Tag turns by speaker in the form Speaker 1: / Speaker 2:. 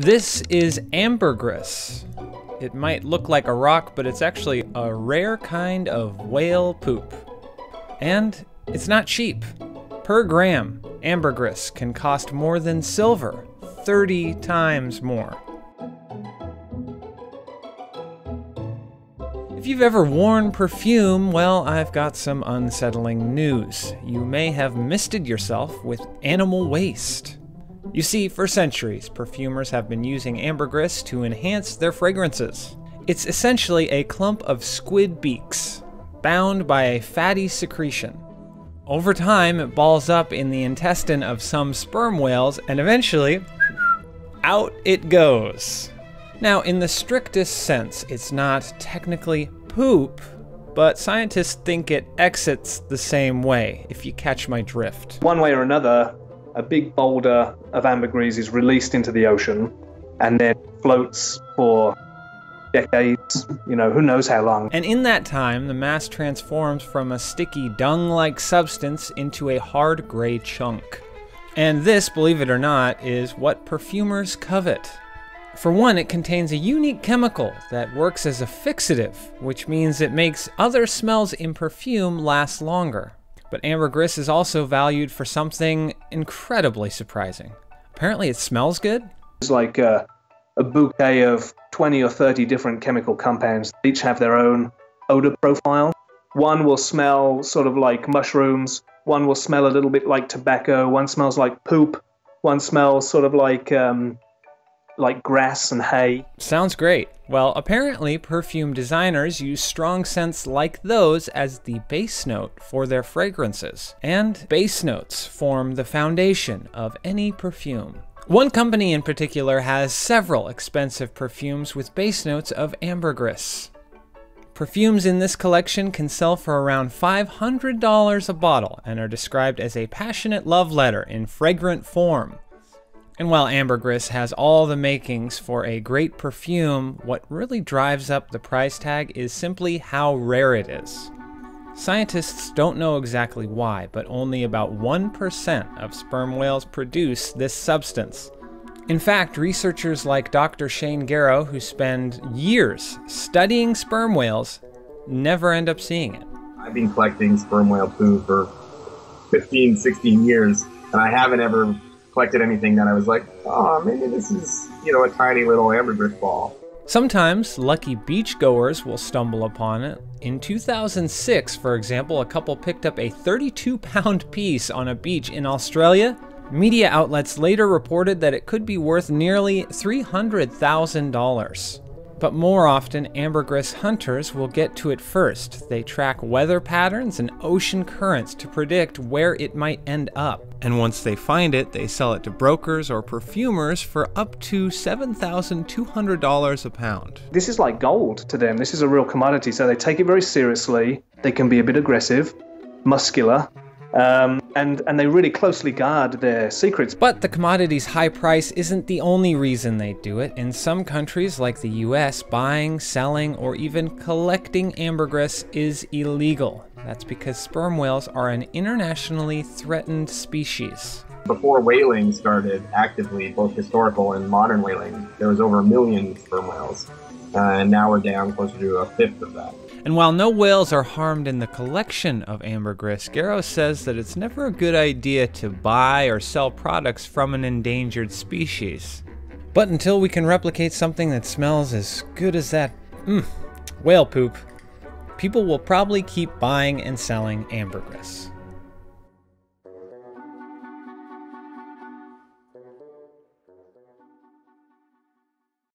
Speaker 1: This is ambergris. It might look like a rock, but it's actually a rare kind of whale poop. And it's not cheap. Per gram, ambergris can cost more than silver, 30 times more. If you've ever worn perfume, well, I've got some unsettling news. You may have misted yourself with animal waste. You see, for centuries, perfumers have been using ambergris to enhance their fragrances. It's essentially a clump of squid beaks, bound by a fatty secretion. Over time, it balls up in the intestine of some sperm whales, and eventually, out it goes. Now, in the strictest sense, it's not technically poop, but scientists think it exits the same way, if you catch my drift.
Speaker 2: One way or another, a big boulder of ambergris is released into the ocean and then floats for decades, who knows how long.
Speaker 1: And in that time, the mass transforms from a sticky dung-like substance into a hard gray chunk. And this, believe it or not, is what perfumers covet. For one, it contains a unique chemical that works as a fixative, which means it makes other smells in perfume last longer. But ambergris is also valued for something incredibly surprising. Apparently it smells good.
Speaker 2: It's like a bouquet of 20 or 30 different chemical compounds. They each have their own odor profile. One will smell sort of like mushrooms. One will smell a little bit like tobacco. One smells like poop. One smells sort of like grass and hay.
Speaker 1: Sounds great. Well, apparently perfume designers use strong scents like those as the base note for their fragrances. And base notes form the foundation of any perfume. One company in particular has several expensive perfumes with base notes of ambergris. Perfumes in this collection can sell for around $500 a bottle and are described as a passionate love letter in fragrant form. And while ambergris has all the makings for a great perfume, what really drives up the price tag is simply how rare it is. Scientists don't know exactly why, but only about 1% of sperm whales produce this substance. In fact, researchers like Dr. Shane Garrow, who spend years studying sperm whales, never end up seeing it.
Speaker 3: I've been collecting sperm whale poo for 15, 16 years, and I haven't ever collected anything that I was like, oh, maybe this is, a tiny little ambergris ball.
Speaker 1: Sometimes lucky beachgoers will stumble upon it. In 2006, for example, a couple picked up a 32-pound piece on a beach in Australia. Media outlets later reported that it could be worth nearly $300,000. But more often, ambergris hunters will get to it first. They track weather patterns and ocean currents to predict where it might end up. And once they find it, they sell it to brokers or perfumers for up to $7,200 a pound.
Speaker 2: This is like gold to them. This is a real commodity, so they take it very seriously. They can be a bit aggressive, muscular, and they really closely guard their secrets.
Speaker 1: But the commodity's high price isn't the only reason they do it. In some countries like the US, buying, selling, or even collecting ambergris is illegal. That's because sperm whales are an internationally threatened species.
Speaker 3: Before whaling started actively, both historical and modern whaling, there was over 1 million sperm whales, and now we're down closer to a fifth of that.
Speaker 1: And while no whales are harmed in the collection of ambergris, Garrow says that it's never a good idea to buy or sell products from an endangered species. But until we can replicate something that smells as good as that whale poop, people will probably keep buying and selling ambergris.